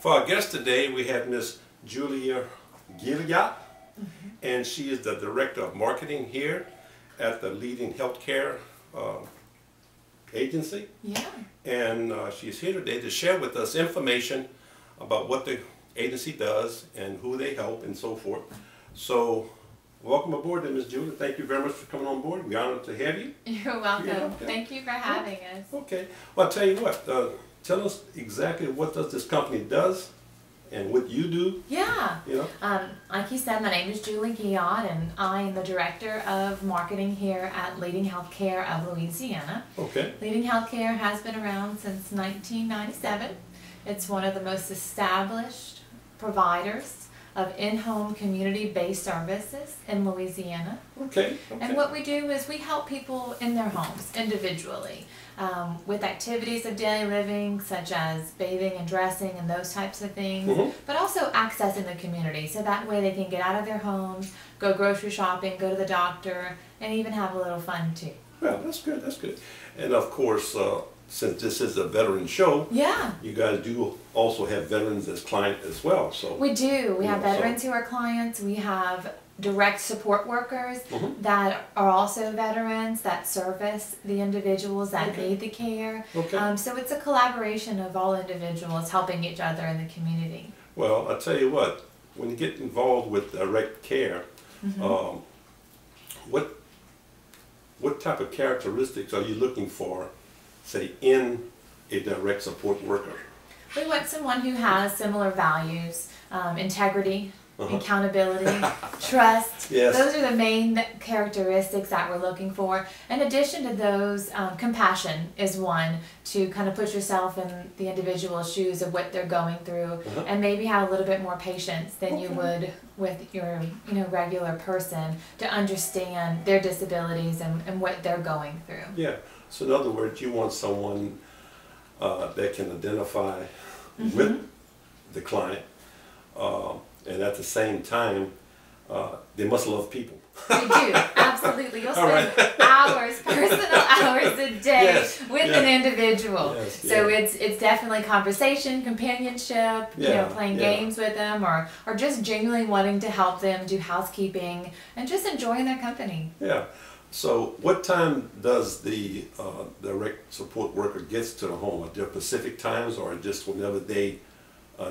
For our guest today, we have Miss Julia Guilliot, and she is the Director of Marketing here at the leading healthcare agency. Yeah. And she's here today to share with us information about what the agency does and who they help and so forth. So, welcome aboard then, Ms. Julia. Thank you very much for coming on board. We're honored to have you. You're welcome. Yeah. Thank you for having us. Okay. Well, I'll tell you what. Tell us exactly what does this company does and what you do. Yeah. You know? Like you said, my name is Julie Guilliot, and I am the Director of Marketing here at Leading Healthcare of Louisiana. Okay. Leading Healthcare has been around since 1997. It's one of the most established providers of in-home community-based services in Louisiana. Okay. And what we do is we help people in their homes individually with activities of daily living such as bathing and dressing and those types of things, but also accessing the community so that way they can get out of their homes, go grocery shopping, go to the doctor, and even have a little fun too. Well, that's good, that's good. And of course, since this is a veteran show, yeah, you guys do also have veterans as clients as well. So we do. We have veterans who are clients. We have direct support workers that are also veterans that service the individuals that need the care. Okay. So it's a collaboration of all individuals helping each other in the community. Well, I'll tell you what, when you get involved with direct care, what type of characteristics are you looking for, say, in a direct support worker? We want someone who has similar values, integrity, accountability, trust. Yes. Those are the main characteristics that we're looking for. In addition to those, compassion is one, to kind of put yourself in the individual's shoes of what they're going through, and maybe have a little bit more patience than you would with your regular person to understand their disabilities and what they're going through. Yeah. So in other words, you want someone that can identify with the client, and at the same time, they must love people. They do, absolutely. You'll spend hours, personal hours a day with an individual. So it's definitely conversation, companionship, playing games with them, or just genuinely wanting to help them do housekeeping and just enjoying their company. Yeah. So what time does the direct support worker gets to the home? Are there specific times or just whenever they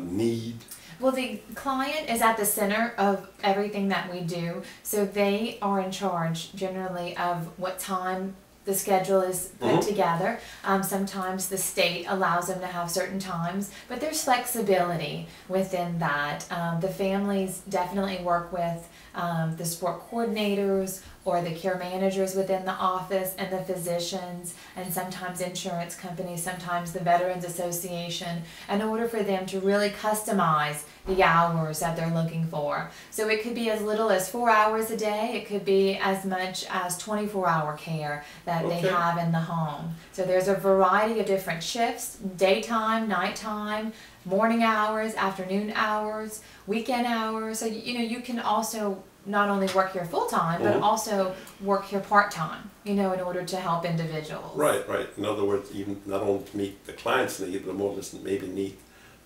need? Well, the client is at the center of everything that we do, so they are in charge generally of what time the schedule is put together. Sometimes the state allows them to have certain times, but there's flexibility within that. The families definitely work with the support coordinators or the care managers within the office and the physicians and sometimes insurance companies, sometimes the Veterans Association, in order for them to really customize the hours that they're looking for. So it could be as little as 4 hours a day, it could be as much as 24-hour care that they have in the home. So there's a variety of different shifts, daytime, nighttime, morning hours, afternoon hours, weekend hours. So you can also not only work here full-time, but also work here part-time, in order to help individuals. Right, right. In other words, even not only to meet the client's need, but more just maybe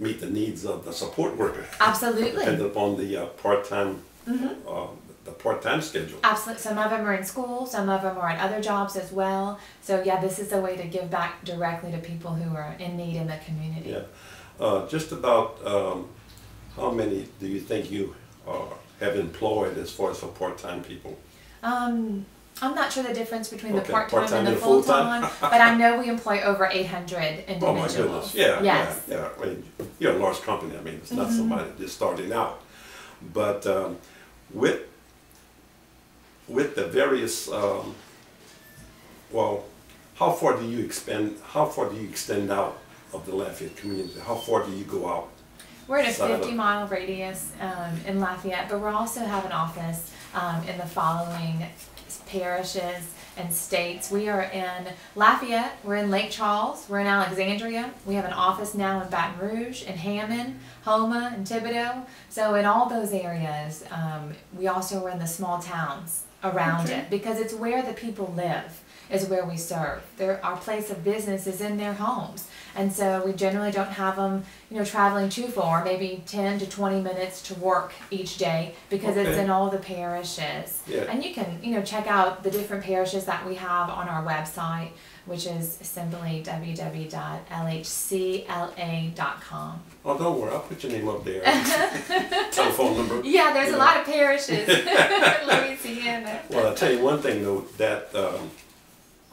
meet the needs of the support worker. Absolutely. Depending upon the part-time the part-time schedule. Absolutely. Some of them are in school, some of them are at other jobs as well. So yeah, this is a way to give back directly to people who are in need in the community. Yeah. Just about how many do you think you have employed as far as for part-time people? I'm not sure the difference between the part-time and the full-time, but I know we employ over 800 individuals. Oh my goodness, yeah, yes. yeah. I mean, you're a large company, I mean, it's not somebody just starting out. But with the various, well, how far do you extend out of the Lafayette community? How far do you go out? We're in a 50-mile radius in Lafayette, but we also have an office in the following parishes and states. We are in Lafayette, we're in Lake Charles, we're in Alexandria, we have an office now in Baton Rouge, in Hammond, Houma, and Thibodaux. So in all those areas, we also are in the small towns around it because it's where the people live. is where we serve. Our place of business is in their homes. And so we generally don't have them, traveling too far, maybe 10 to 20 minutes to work each day, because it's in all the parishes. Yeah. And you can, check out the different parishes that we have on our website, which is simply www.lhcla.com. Oh, don't worry, I'll put your name up there. Telephone number. Yeah, there's a lot of parishes in Louisiana. Well, I'll tell you one thing though, that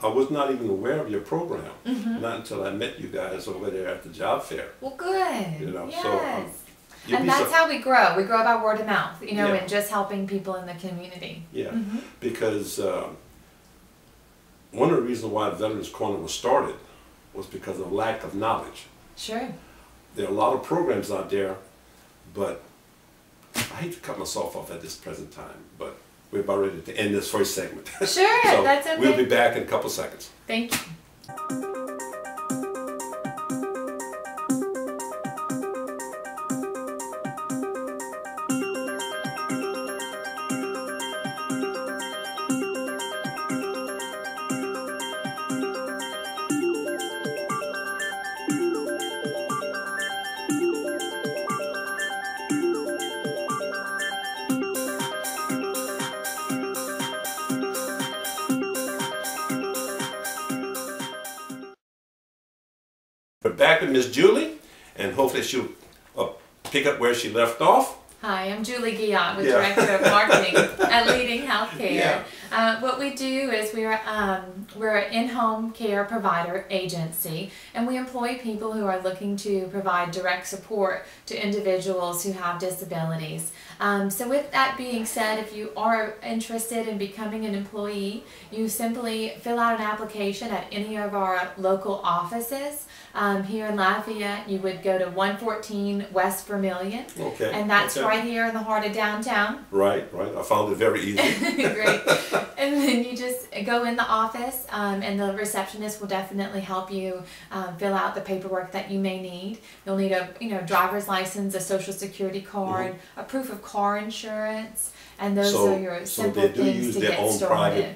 I was not even aware of your program, not until I met you guys over there at the job fair. Well, good. Yes. So, and that's how we grow. We grow by word of mouth, and just helping people in the community. Yeah, because one of the reasons why Veterans Corner was started was because of lack of knowledge. Sure. There are a lot of programs out there, but I hate to cut myself off at this present time, but we're about ready to end this first segment. Sure, so that's okay. We'll be back in a couple seconds. Thank you. We're back with Miss Julie, and hopefully she'll pick up where she left off. Hi, I'm Julie Guilliot, with Director of Marketing at Leading Healthcare. What we do is we're an in-home care provider agency, and we employ people who are looking to provide direct support to individuals who have disabilities. So with that being said, if you are interested in becoming an employee, you simply fill out an application at any of our local offices. Here in Lafayette, you would go to 114 West Vermilion, and that's right here in the heart of downtown. Right. I found it very easy. Great. And then you just go in the office, and the receptionist will definitely help you fill out the paperwork that you may need. You'll need a driver's license, a social security card, a proof of car insurance, and those are your simple things to get started.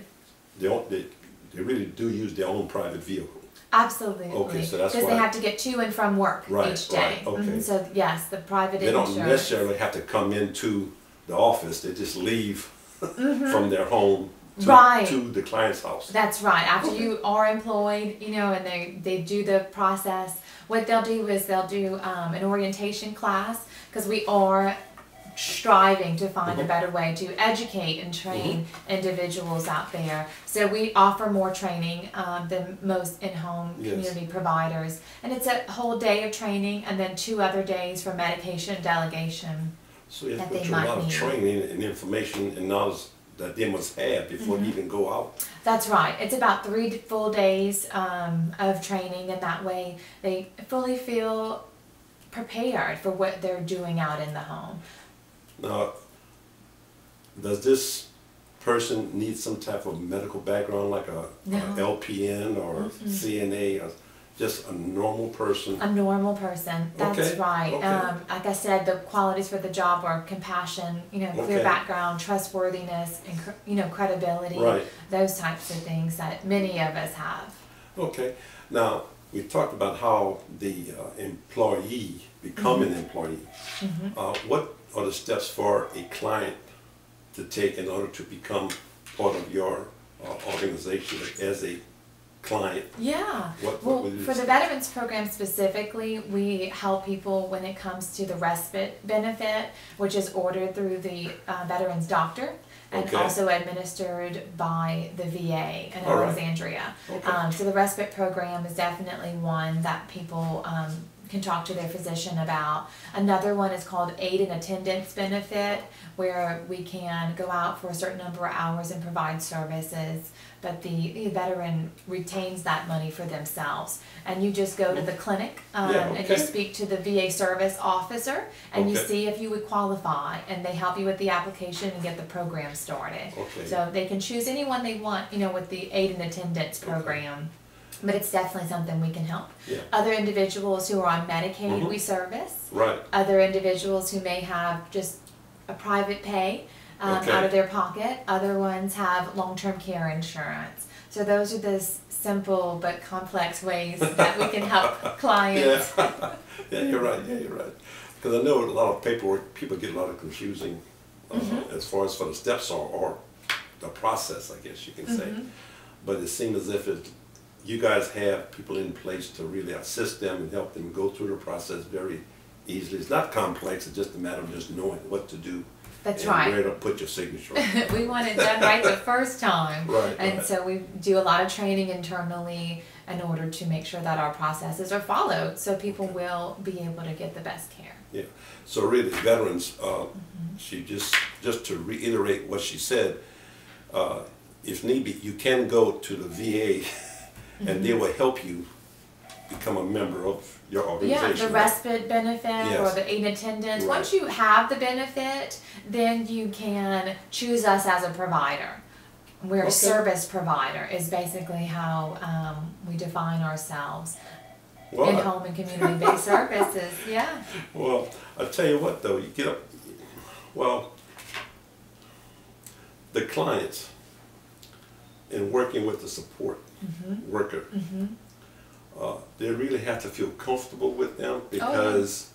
They really do use their own private vehicle. Absolutely. Okay, so that's because they have to get to and from work each day. Right, okay. So yes, the private insurance. They don't necessarily have to come into the office. They just leave from their home to the client's house. That's right. After you are employed, and they do the process. What they'll do is they'll do an orientation class, because we are striving to find a better way to educate and train individuals out there. So we offer more training than most in-home community providers. And it's a whole day of training, and then 2 other days for medication delegation. So you have to go through a lot of training and information and knowledge that they must have before they even go out. That's right. It's about 3 full days of training, and that way they fully feel prepared for what they're doing out in the home. Now, does this person need some type of medical background, like a LPN or CNA, or just a normal person? A normal person, that's right. Like I said, the qualities for the job are compassion, clear background, trustworthiness, and credibility, those types of things that many of us have. Okay. Now, we talked about how the employee become an employee. What are the steps for a client to take in order to become part of your organization as a client? Well, for the Veterans Program specifically, we help people when it comes to the respite benefit, which is ordered through the Veterans Doctor, and also administered by the VA in Alexandria. So the respite program is definitely one that people can talk to their physician about. Another one is called aid and attendance benefit, where we can go out for a certain number of hours and provide services, but the veteran retains that money for themselves. And you just go to the clinic and you speak to the VA service officer, and you see if you would qualify, and they help you with the application and get the program started. So they can choose anyone they want, with the aid and attendance program. But it's definitely something we can help. Other individuals who are on Medicaid, we service. Other individuals who may have just a private pay out of their pocket. Other ones have long-term care insurance. So those are the simple but complex ways that we can help clients. Yeah, yeah, you're right. Yeah, you're right. Because I know a lot of paperwork, people get a lot of confusing as far as for the steps or the process, I guess you can say. But it seems as if you guys have people in place to really assist them and help them go through the process very easily. It's not complex, it's just a matter of just knowing what to do. That's and right. where to put your signature on. We want it done right the first time. Right, and right. so we do a lot of training internally in order to make sure that our processes are followed so people will be able to get the best care. Yeah. So really, veterans, she just to reiterate what she said, if need be, you can go to the VA and they will help you become a member of your organization. Yeah, the respite benefit or the aid attendance. Right. Once you have the benefit, then you can choose us as a provider. We're a service provider is basically how we define ourselves. Well, In-home and community-based services, yeah. Well, I'll tell you what though, you get up, well, the clients in working with the support worker, they really have to feel comfortable with them because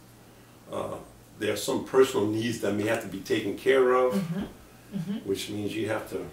there are some personal needs that may have to be taken care of, which means you have to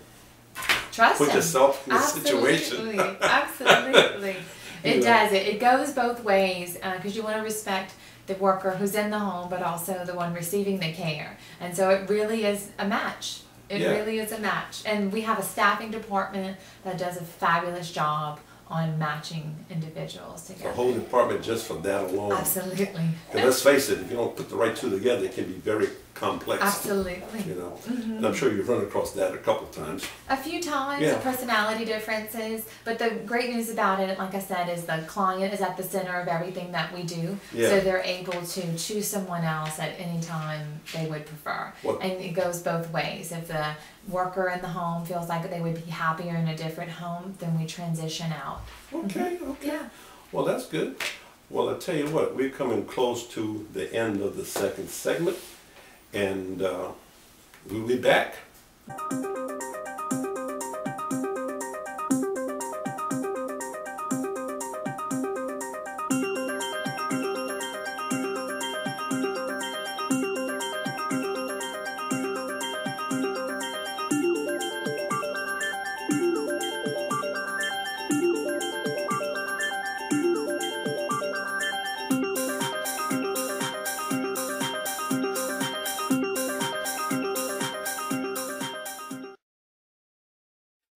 Trust put them. yourself in the situation. Absolutely. It does. It goes both ways because you want to respect the worker who's in the home, but also the one receiving the care. And so it really is a match. It really is a match. And we have a staffing department that does a fabulous job on matching individuals together. A whole department just for that alone. Absolutely. Because let's face it, if you don't put the right two together, it can be very complex. Absolutely. You know, and I'm sure you've run across that a couple times. A few times, the personality differences, but the great news about it, like I said, is the client is at the center of everything that we do, so they're able to choose someone else at any time they would prefer. And it goes both ways. If the worker in the home feels like they would be happier in a different home, then we transition out. Okay. Yeah. Well, that's good. Well, I'll tell you what, we're coming close to the end of the second segment, and we'll be back.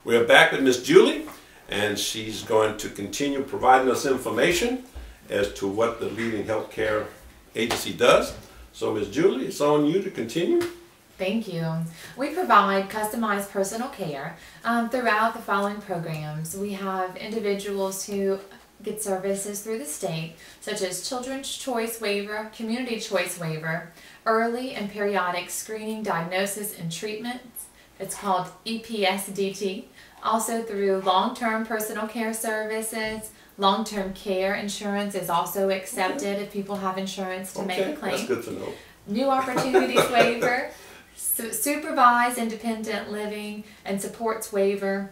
We're back with Miss Julie, and she's going to continue providing us information as to what the leading healthcare agency does. So Miss Julie, it's on you to continue. Thank you. We provide customized personal care throughout the following programs. We have individuals who get services through the state, such as Children's Choice Waiver, Community Choice Waiver, Early and Periodic Screening, Diagnosis, and Treatment. It's called EPSDT. Also through long-term personal care services. Long-term care insurance is also accepted if people have insurance to make a claim. That's good to know. New Opportunities Waiver, Supervised Independent Living and Supports Waiver,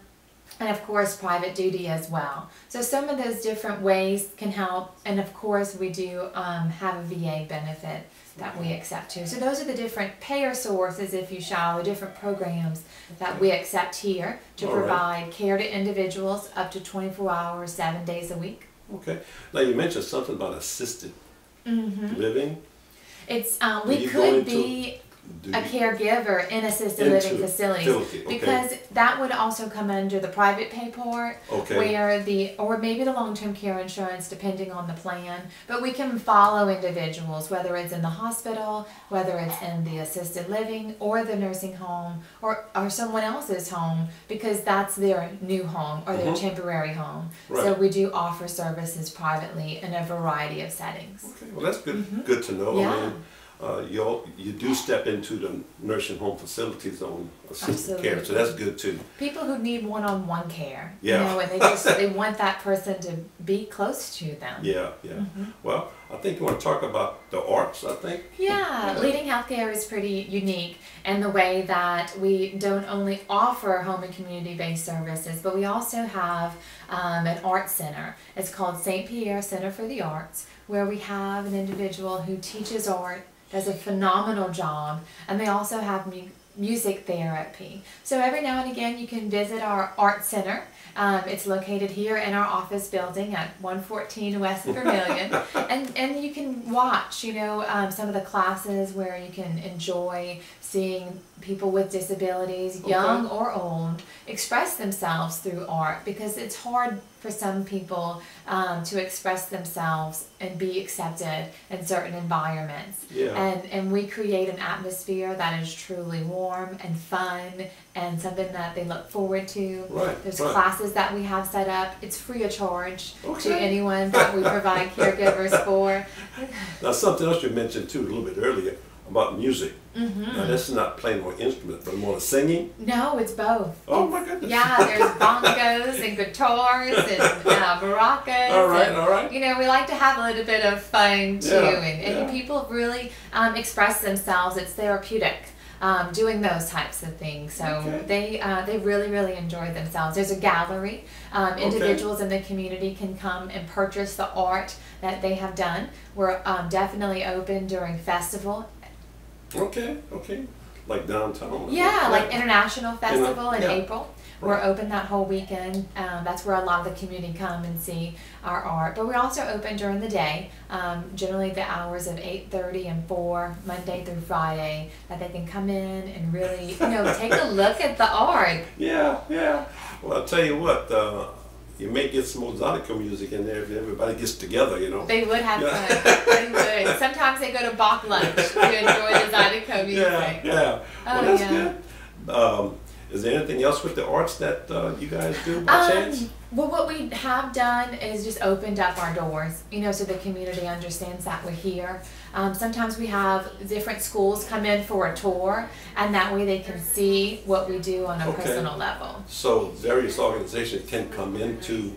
and of course private duty as well. So some of those different ways can help, and of course we do have a VA benefit that we accept too. So those are the different payer sources, if you shall, the different programs that we accept here to provide care to individuals up to 24 hours, 7 days a week. Okay. Now you mentioned something about assisted living. It's we could be a caregiver in assisted living facilities because that would also come under the private pay part where or maybe the long-term care insurance depending on the plan, but we can follow individuals whether it's in the hospital, whether it's in the assisted living or the nursing home or someone else's home because that's their new home or their temporary home. So we do offer services privately in a variety of settings. Okay, well that's good good to know. Yeah. I mean, you do step into the nursing home facilities on assisted care, so that's good too. People who need one-on-one care, Yeah. you know, and they want that person to be close to them. Yeah, yeah. Well, I think you want to talk about the arts, I think. Yeah, leading healthcare is pretty unique in the way that we don't only offer home and community-based services, but we also have an art center. It's called St. Pierre Center for the Arts, where we have an individual who teaches art, does a phenomenal job, and they also have music therapy. So every now and again you can visit our art center. It's located here in our office building at 114 West Vermilion, and you can watch, you know, some of the classes where you can enjoy seeing people with disabilities, young or old, express themselves through art, because it's hard for some people to express themselves and be accepted in certain environments. Yeah. And we create an atmosphere that is truly warm and fun and something that they look forward to. Right. There's classes that we have set up. It's free of charge to anyone that we provide caregivers for. Now, something else you mentioned too a little bit earlier about music. Now, that's not playing on instrument, but more singing. No, it's both. Oh my goodness. Yeah, there's bongos and guitars and maracas. All right, and, all right. You know, we like to have a little bit of fun too, and people really express themselves. It's therapeutic. Doing those types of things, so they really enjoy themselves. There's a gallery. Individuals in the community can come and purchase the art that they have done. We're definitely open during festival. Okay. Like downtown. Yeah, like International Festival in April. We're Right. open that whole weekend. That's where a lot of the community come and see our art. But we're also open during the day, generally the hours of 8:30 and 4, Monday through Friday, that they can come in and really, you know, take a look at the art. Yeah. Well, I'll tell you what, you may get some more Zydeco music in there if everybody gets together, you know. They would have fun. They would. Sometimes they go to Bach lunch to enjoy the Zydeco music. Yeah. Well, that's good. Is there anything else with the arts that you guys do by chance? Well, what we have done is just opened up our doors, you know, so the community understands that we're here. Sometimes we have different schools come in for a tour, and that way they can see what we do on a personal level. So various organizations can come into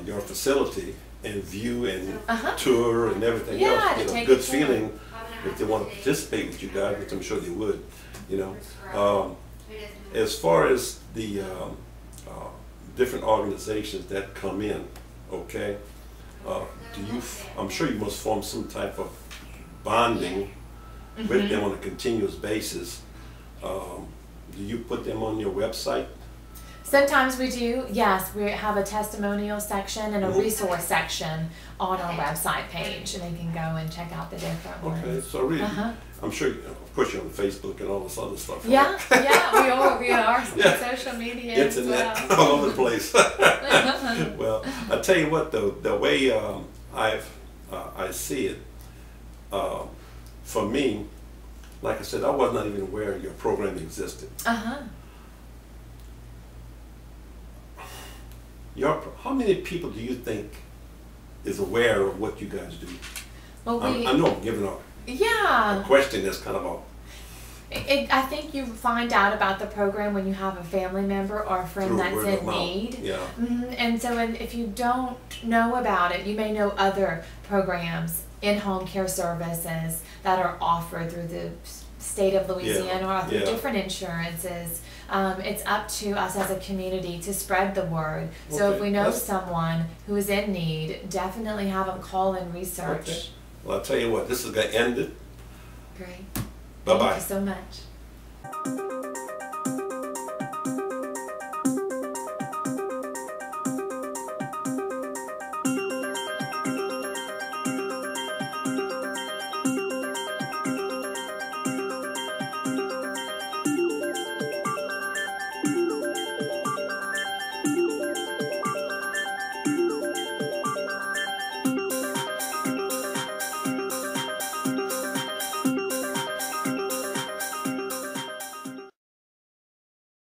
your facility and view and tour and everything else. To take good a tour. feeling if they want to participate with you guys, which I'm sure they would, you know. As far as the different organizations that come in, okay, I'm sure you must form some type of bonding with them on a continuous basis. Do you put them on your website? Sometimes we do, yes. We have a testimonial section and a resource section on our website page, and they can go and check out the different ones. Okay, so really, I'm sure, of course, you're on Facebook and all this other stuff. Right? Yeah, we are on social media Internet, as well. all over the place. Well, I tell you what, though, the way I see it, for me, like I said, I was not even aware your program existed. How many people do you think is aware of what you guys do? Well, I know I'm giving a question that's kind of I think you find out about the program when you have a family member or a friend that's in need. And so if you don't know about it, you may know other programs, in-home care services that are offered through the state of Louisiana or through different insurances. It's up to us as a community to spread the word. So if we know someone who is in need, definitely have them call and research. Well, I'll tell you what, this is going to end it. Great. Bye-bye. Thank you so much.